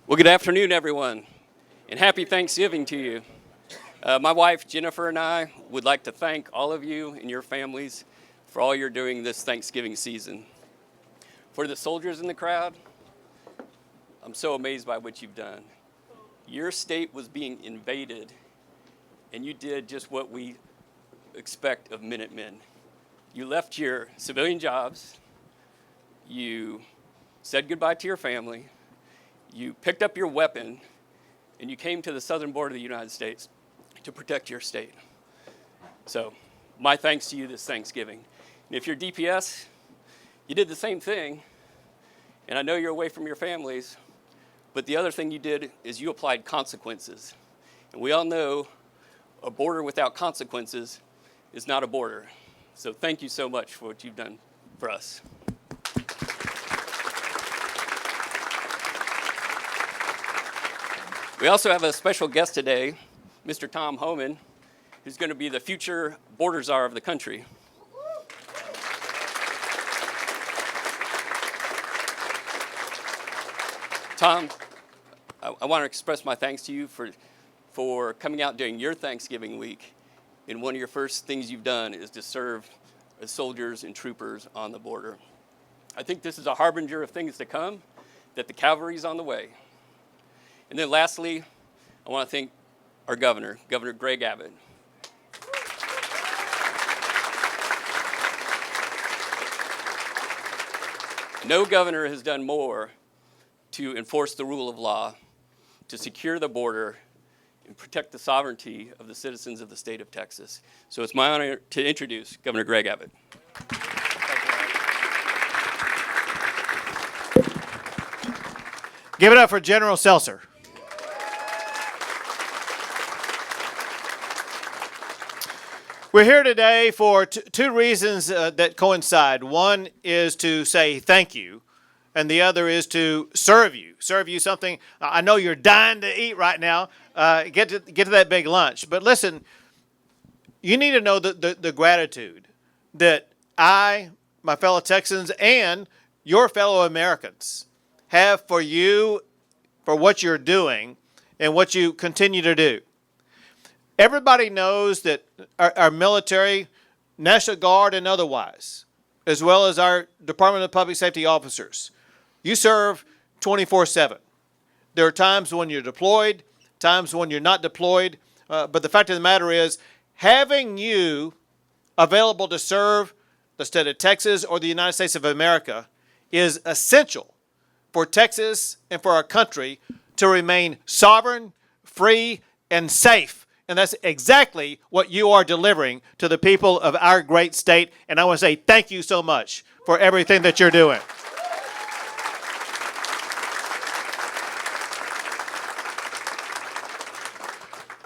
Well, good afternoon, everyone, and happy Thanksgiving to you. My wife, Jennifer, and I would like to thank all of you and your families for all you're doing this Thanksgiving season. For the soldiers in the crowd, I'm so amazed by what you've done. Your state was being invaded, and you did just what we expect of Minutemen. You left your civilian jobs, you said goodbye to your family, you picked up your weapon, and you came to the southern border of the United States to protect your state. So, my thanks to you this Thanksgiving. And if you're DPS, you did the same thing, and I know you're away from your families, but the other thing you did is you applied consequences. And we all know a border without consequences is not a border. So thank you so much for what you've done for us. We also have a special guest today, Mr. Tom Homan, who's going to be the future border czar of the country. Tom, I want to express my thanks to you for coming out during your Thanksgiving week. And one of your first things you've done is to serve as soldiers and troopers on the border. I think this is a harbinger of things to come, that the cavalry's on the way. And then lastly, I want to thank our governor, Governor Greg Abbott. No governor has done more to enforce the rule of law, to secure the border, and protect the sovereignty of the citizens of the state of Texas. So it's my honor to introduce Governor Greg Abbott. Give it up for General Seltzer. We're here today for two reasons that coincide. One is to say thank you, and the other is to serve you something. I know you're dying to eat right now. Get to that big lunch. But listen, you need to know the gratitude that I, my fellow Texans, and your fellow Americans have for you, for what you're doing, and what you continue to do. Everybody knows that our military, National Guard and otherwise, as well as our Department of Public Safety officers, you serve 24/7. There are times when you're deployed, times when you're not deployed, but the fact of the matter is, having you available to serve the state of Texas or the United States of America is essential for Texas and for our country to remain sovereign, free, and safe. And that's exactly what you are delivering to the people of our great state. And I want to say thank you so much for everything that you're doing.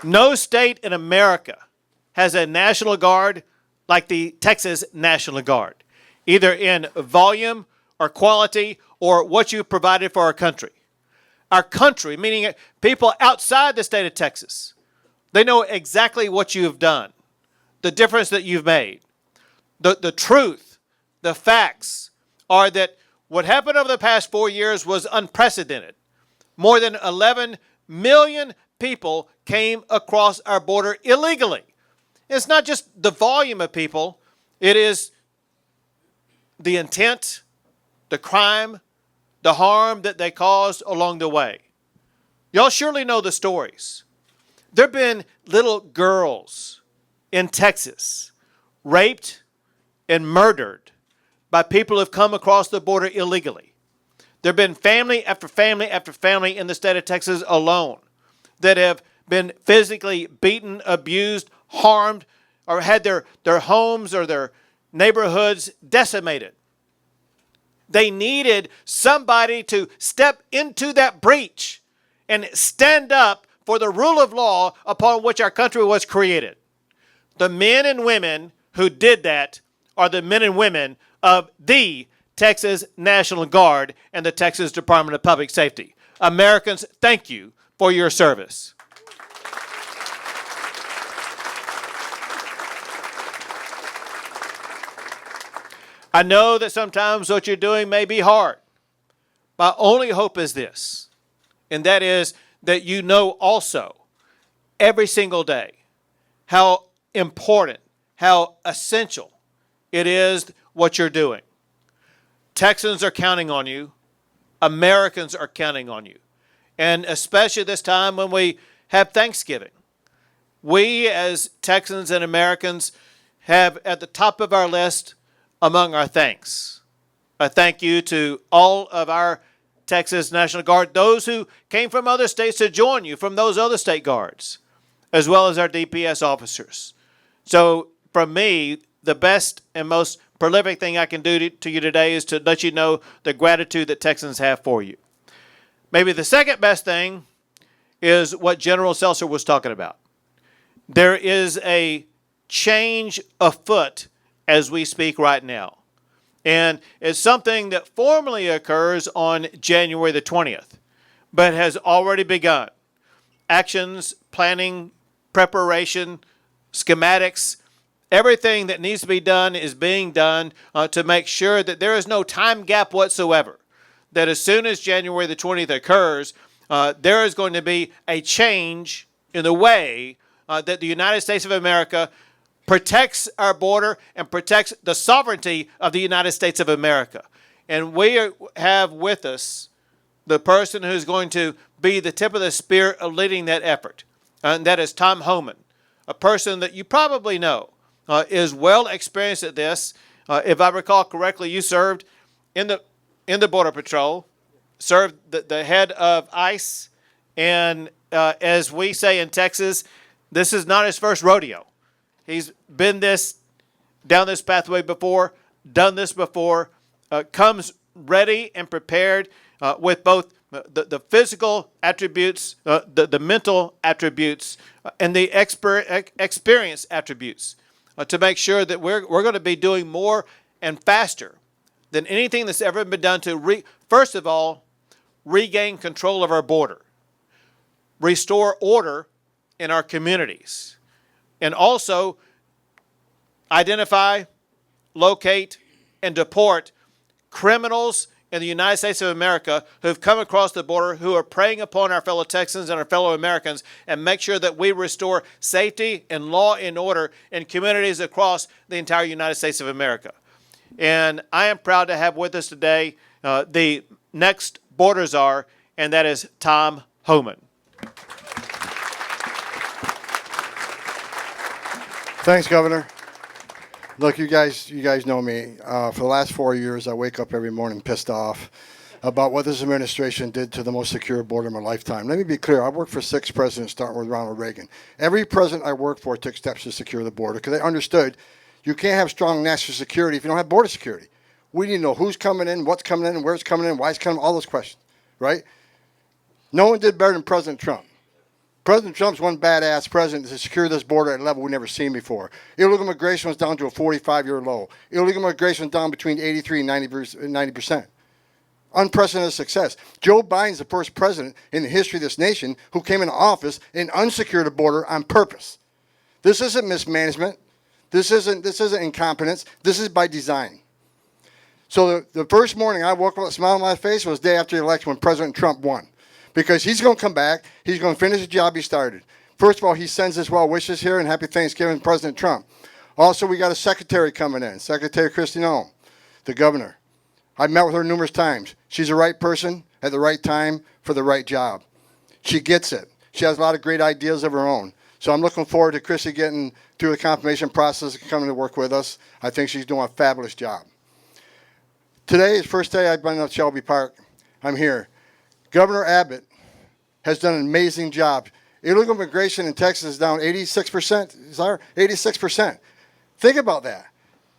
No state in America has a National Guard like the Texas National Guard, either in volume or quality or what you've provided for our country. Our country, meaning people outside the state of Texas, they know exactly what you have done, the difference that you've made. The truth, the facts are that what happened over the past 4 years was unprecedented. More than 11 million people came across our border illegally. It's not just the volume of people, it is the intent, the crime, the harm that they caused along the way. Y'all surely know the stories. There have been little girls in Texas raped and murdered by people who have come across the border illegally. There have been family after family after family in the state of Texas alone that have been physically beaten, abused, harmed, or had their homes or their neighborhoods decimated. They needed somebody to step into that breach and stand up for the rule of law upon which our country was created. The men and women who did that are the men and women of the Texas National Guard and the Texas Department of Public Safety. Americans, thank you for your service. I know that sometimes what you're doing may be hard. My only hope is this, and that is that you know also every single day how important, how essential it is what you're doing. Texans are counting on you. Americans are counting on you. And especially this time when we have Thanksgiving. We as Texans and Americans have at the top of our list among our thanks. A thank you to all of our Texas National Guard, those who came from other states to join you from those other state guards, as well as our DPS officers. So from me, the best and most prolific thing I can do to you today is to let you know the gratitude that Texans have for you. Maybe the second best thing is what General Seltzer was talking about. There is a change afoot as we speak right now. And it's something that formally occurs on January the 20th, but has already begun. Actions, planning, preparation, schematics, everything that needs to be done is being done to make sure that there is no time gap whatsoever. That as soon as January the 20th occurs, there is going to be a change in the way that the United States of America protects our border and protects the sovereignty of the United States of America. And we have with us the person who's going to be the tip of the spear of leading that effort, and that is Tom Homan, a person that you probably know is well experienced at this. If I recall correctly, you served in the Border Patrol, served the head of ICE, and as we say in Texas, this is not his first rodeo. He's been down this pathway before, done this before, comes ready and prepared with both the physical attributes, the mental attributes, and the experience attributes to make sure that we're going to be doing more and faster than anything that's ever been done to, first of all, regain control of our border, restore order in our communities, and also identify, locate, and deport criminals in the United States of America who've come across the border, who are preying upon our fellow Texans and our fellow Americans, and make sure that we restore safety and law and order in communities across the entire United States of America. And I am proud to have with us today the next border czar, and that is Tom Homan. Thanks, Governor. Look, you guys know me. For the last 4 years, I wake up every morning pissed off about what this administration did to the most secure border in my lifetime. Let me be clear. I worked for 6 presidents, starting with Ronald Reagan. Every president I worked for took steps to secure the border because they understood you can't have strong national security if you don't have border security. We need to know who's coming in, what's coming in, where's coming in, why it's coming, all those questions, right? No one did better than President Trump. President Trump's one badass president to secure this border at a level we've never seen before. Illegal immigration was down to a 45-year low. Illegal immigration was down between 83 and 90%. Unprecedented success. Joe Biden's the first president in the history of this nation who came into office and unsecured the border on purpose. This isn't mismanagement. This isn't incompetence. This is by design. So the first morning I woke up with a smile on my face was the day after the election when President Trump won. Because he's going to come back. He's going to finish the job he started. First of all, he sends his well wishes here and happy Thanksgiving to President Trump. Also, we got a secretary coming in, Secretary Kristi Noem, the governor. I've met with her numerous times. She's the right person at the right time for the right job. She gets it. She has a lot of great ideas of her own. So I'm looking forward to Kristi getting through the confirmation process and coming to work with us. I think she's doing a fabulous job. Today is the first day I've been at Shelby Park. I'm here. Governor Abbott has done an amazing job. Illegal immigration in Texas is down 86%. 86%. Think about that.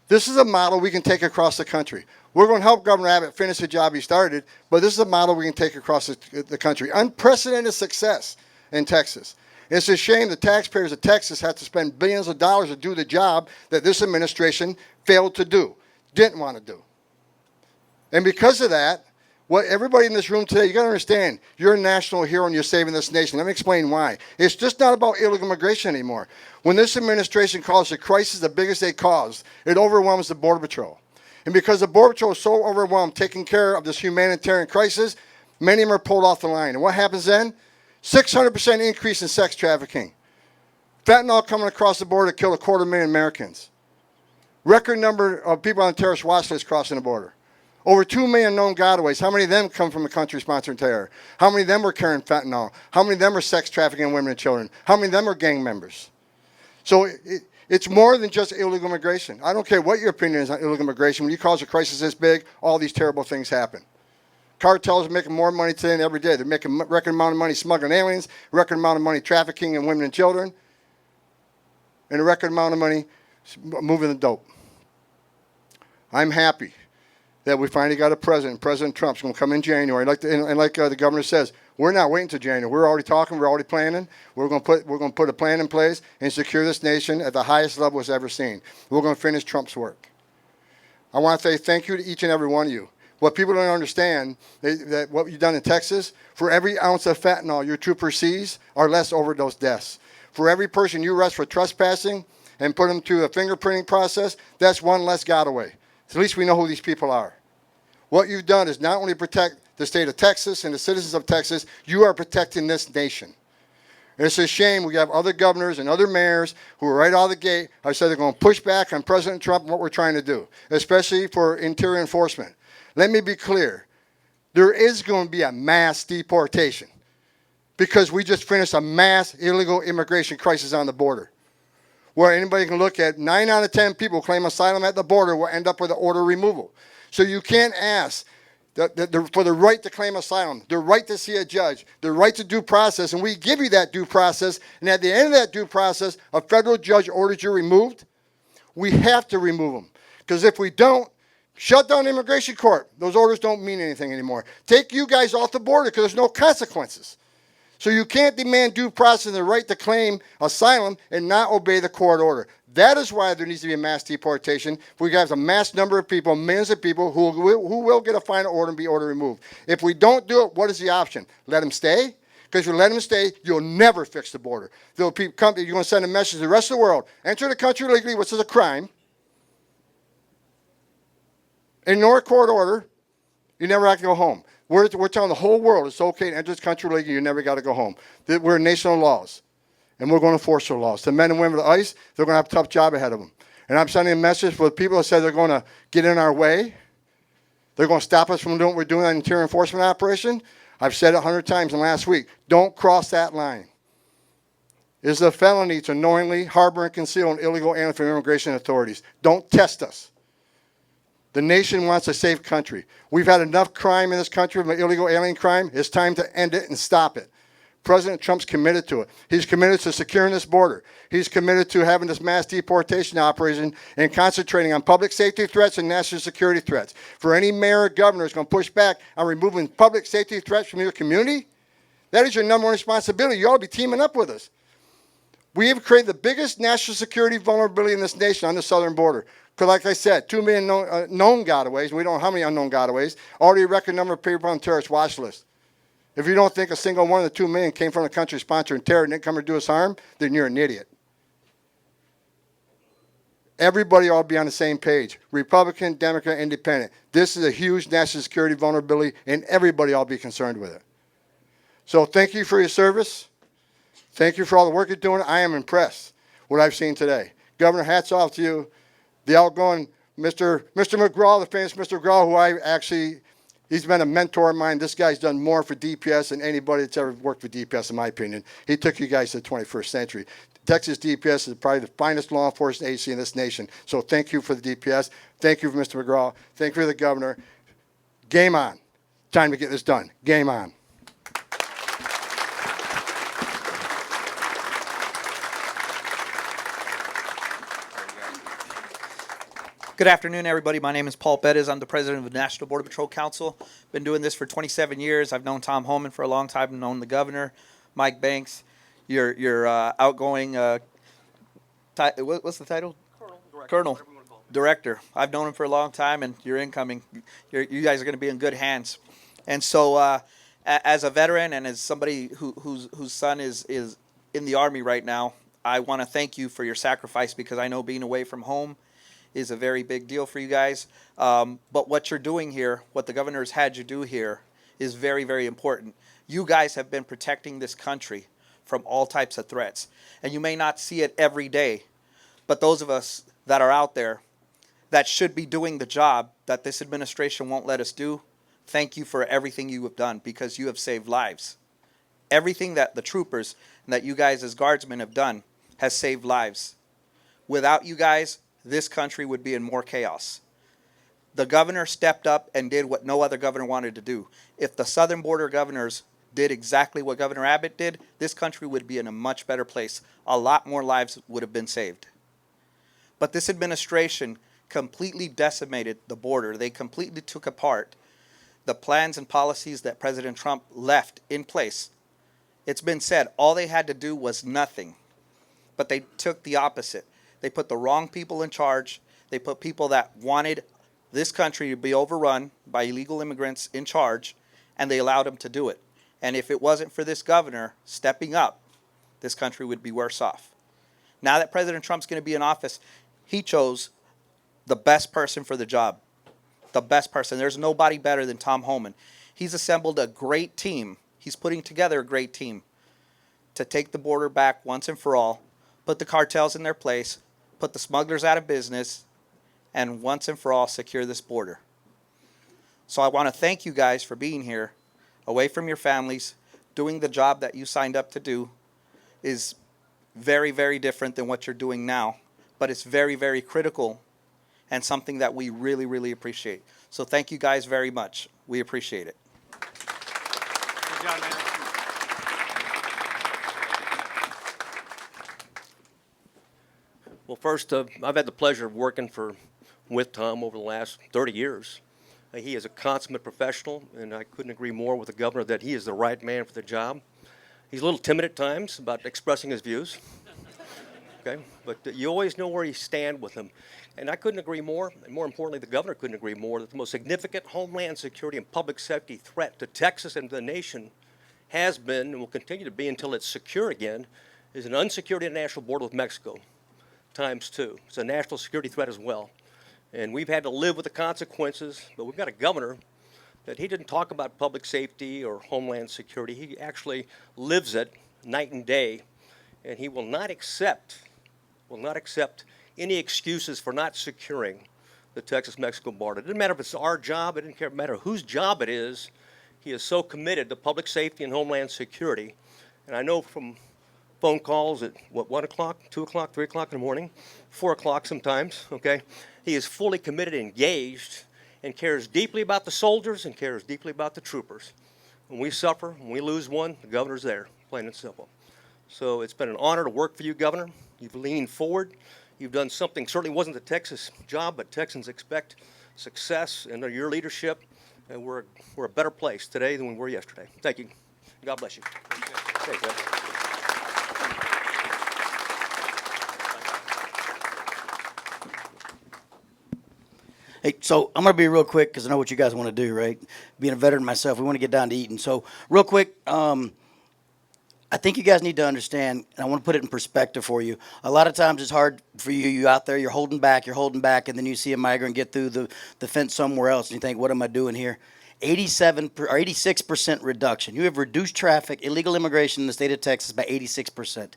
This is a model we can take across the country. We're going to help Governor Abbott finish the job he started, but this is a model we can take across the country. Unprecedented success in Texas. It's a shame the taxpayers of Texas have to spend billions of dollars to do the job that this administration failed to do, didn't want to do. And because of that, what everybody in this room today, you got to understand, you're a national hero and you're saving this nation. Let me explain why. It's just not about illegal immigration anymore. When this administration calls the crisis the biggest they caused, it overwhelms the Border Patrol. And because the Border Patrol is so overwhelmed taking care of this humanitarian crisis, Many of them are pulled off the line. And what happens then? 600% increase in sex trafficking. Fentanyl coming across the border killed 250,000 Americans. Record number of people on the terrorist watch list crossing the border. Over 2 million known gotaways. How many of them come from a country sponsoring terror? How many of them were carrying fentanyl? How many of them are sex trafficking women and children? How many of them are gang members? So it's more than just illegal immigration. I don't care what your opinion is on illegal immigration. When you cause a crisis this big, all these terrible things happen. Cartels are making more money today than every day. They're making a record amount of money smuggling aliens, record amount of money trafficking in women and children, and a record amount of money moving the dope. I'm happy that we finally got a president. President Trump's going to come in January. Like the governor says, we're not waiting until January. We're already talking. We're already planning. We're going to put a plan in place and secure this nation at the highest level it's ever seen. We're going to finish Trump's work. I want to say thank you to each and every one of you. What people don't understand, that what you've done in Texas, for every ounce of fentanyl your trooper sees are less overdose deaths. For every person you arrest for trespassing and put them through a fingerprinting process, that's one less gotaway. So at least we know who these people are. What you've done is not only protect the state of Texas and the citizens of Texas, you are protecting this nation. And it's a shame we have other governors and other mayors who are right out of the gate. I said they're going to push back on President Trump and what we're trying to do, especially for interior enforcement. Let me be clear. There is going to be a mass deportation because we just finished a mass illegal immigration crisis on the border, where anybody can look at 9 out of 10 people who claim asylum at the border will end up with an order removal. So you can't ask for the right to claim asylum, the right to see a judge, the right to due process, and we give you that due process, and at the end of that due process, a federal judge orders you removed, we have to remove them. Because if we don't, shut down the immigration court. Those orders don't mean anything anymore. Take you guys off the border because there's no consequences. So you can't demand due process and the right to claim asylum and not obey the court order. That is why there needs to be a mass deportation. We have a mass number of people, millions of people who will get a final order and be order removed. If we don't do it, what is the option? Let them stay? Because if you let them stay, you'll never fix the border. You're going to send a message to the rest of the world. Enter the country legally, which is a crime. Ignore a court order, you never have to go home. We're telling the whole world it's okay to enter this country legally, you never got to go home. We're a nation of laws, and we're going to enforce our laws. The men and women of ICE, they're going to have a tough job ahead of them. And I'm sending a message for the people that say they're going to get in our way. They're going to stop us from doing what we're doing on an interior enforcement operation. I've said it 100 times in the last week. Don't cross that line. It is a felony to knowingly harbor and conceal an illegal alien from immigration authorities. Don't test us. The nation wants a safe country. We've had enough crime in this country, illegal alien crime. It's time to end it and stop it. President Trump's committed to it. He's committed to securing this border. He's committed to having this mass deportation operation and concentrating on public safety threats and national security threats. For any mayor or governor who's going to push back on removing public safety threats from your community, that is your number one responsibility. You ought to be teaming up with us. We have created the biggest national security vulnerability in this nation on the southern border. Because like I said, 2 million known gotaways, and we don't know how many unknown gotaways, already a record number of people on the terrorist watch list. If you don't think a single one of the 2 million came from a country sponsoring terror and didn't come to do us harm, then you're an idiot. Everybody ought to be on the same page. Republican, Democrat, Independent. This is a huge national security vulnerability, and everybody ought to be concerned with it. So thank you for your service. Thank you for all the work you're doing. I am impressed with what I've seen today. Governor, hats off to you. The outgoing Mr. McGraw, the famous Mr. McGraw, who he's been a mentor of mine. This guy's done more for DPS than anybody that's ever worked for DPS, in my opinion. He took you guys to the 21st century. Texas DPS is probably the finest law enforcement agency in this nation. So thank you for the DPS. Thank you for Mr. McGraw. Thank you for the governor. Game on. Time to get this done. Game on. Good afternoon, everybody. My name is Paul Bettis. I'm the president of the National Border Patrol Council. Been doing this for 27 years. I've known Tom Homan for a long time. I've known the governor, Mike Banks, your outgoing, what's the title? Colonel. Director. I've known him for a long time, and you're incoming. You guys are going to be in good hands. And so as a veteran and as somebody whose son is in the Army right now, I want to thank you for your sacrifice, because I know being away from home is a very big deal for you guys. But what you're doing here, what the governor has had you do here, is very, very important. You guys have been protecting this country from all types of threats. And you may not see it every day, but those of us that are out there that should be doing the job that this administration won't let us do, thank you for everything you have done, because you have saved lives. Everything that the troopers and that you guys as guardsmen have done has saved lives. Without you guys, this country would be in more chaos. The governor stepped up and did what no other governor wanted to do. If the southern border governors did exactly what Governor Abbott did, this country would be in a much better place. A lot more lives would have been saved. But this administration completely decimated the border. They completely took apart the plans and policies that President Trump left in place. It's been said all they had to do was nothing, but they took the opposite. They put the wrong people in charge. They put people that wanted this country to be overrun by illegal immigrants in charge, and they allowed them to do it. And if it wasn't for this governor stepping up, this country would be worse off. Now that President Trump's going to be in office, he chose the best person for the job. The best person. There's nobody better than Tom Homan. He's assembled a great team. He's putting together a great team to take the border back once and for all, put the cartels in their place, put the smugglers out of business, and once and for all secure this border. So I want to thank you guys for being here, away from your families, doing the job that you signed up to do. Is very, very different than what you're doing now, but it's very, very critical and something that we really, really appreciate. So thank you guys very much. We appreciate it. Good job, man. Well, first, I've had the pleasure of working with Tom over the last 30 years. He is a consummate professional, and I couldn't agree more with the governor that he is the right man for the job. He's a little timid at times about expressing his views, okay? But you always know where you stand with him. And I couldn't agree more, and more importantly, the governor couldn't agree more, that the most significant homeland security and public safety threat to Texas and the nation has been, and will continue to be until it's secure again, is an unsecured international border with Mexico, ×2. It's a national security threat as well. And we've had to live with the consequences, but we've got a governor that he didn't talk about public safety or homeland security. He actually lives it night and day, and he will not accept any excuses for not securing the Texas-Mexico border. It doesn't matter if it's our job, it doesn't matter whose job it is. He is so committed to public safety and homeland security. And I know from phone calls at, 1 o'clock, 2 o'clock, 3 o'clock in the morning, 4 o'clock sometimes, okay? He is fully committed, engaged, and cares deeply about the soldiers and cares deeply about the troopers. When we suffer, when we lose one, the governor's there, plain and simple. So it's been an honor to work for you, Governor. You've leaned forward. You've done something, certainly wasn't the Texas job, but Texans expect success under your leadership, and we're a better place today than we were yesterday. Thank you. God bless you. Thanks, man. Hey, so I'm going to be real quick because I know what you guys want to do, right? Being a veteran myself, we want to get down to eating. So real quick, I think you guys need to understand, and I want to put it in perspective for you. A lot of times it's hard for you out there, you're holding back, and then you see a migrant get through the fence somewhere else, and you think, what am I doing here? 86% reduction. You have reduced traffic, illegal immigration in the state of Texas by 86%.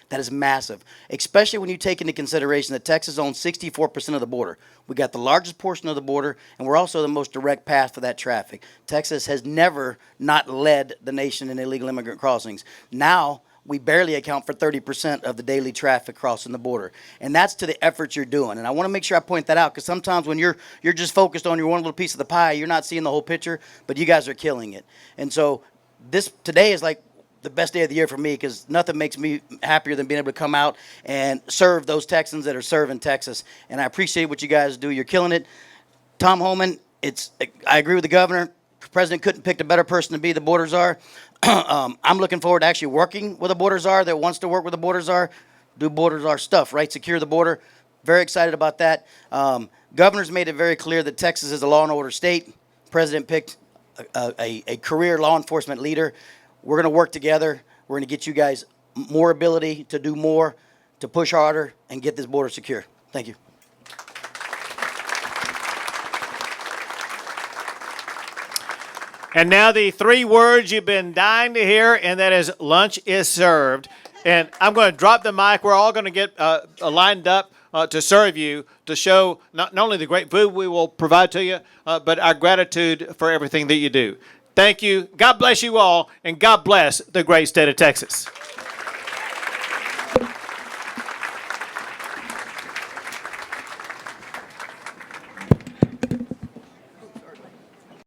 That is massive, especially when you take into consideration that Texas owns 64% of the border. We got the largest portion of the border, and we're also the most direct path for that traffic. Texas has never not led the nation in illegal immigrant crossings. Now, we barely account for 30% of the daily traffic crossing the border. And that's to the efforts you're doing. And I want to make sure I point that out, because sometimes when you're just focused on your one little piece of the pie, you're not seeing the whole picture, but you guys are killing it. And so today is like the best day of the year for me, because nothing makes me happier than being able to come out and serve those Texans that are serving Texas. And I appreciate what you guys do. You're killing it. Tom Homan, I agree with the governor. The president couldn't pick a better person to be the border czar. I'm looking forward to actually working with a border czar that wants to work with a border czar, do border czar stuff, right? Secure the border. Very excited about that. Governor's made it very clear that Texas is a law and order state. President picked a career law enforcement leader. We're going to work together. We're going to get you guys more ability to do more, to push harder, and get this border secure. Thank you. And now the three words you've been dying to hear, and that is lunch is served. And I'm going to drop the mic. We're all going to get lined up to serve you, to show not only the great food we will provide to you, but our gratitude for everything that you do. Thank you. God bless you all, and God bless the great state of Texas.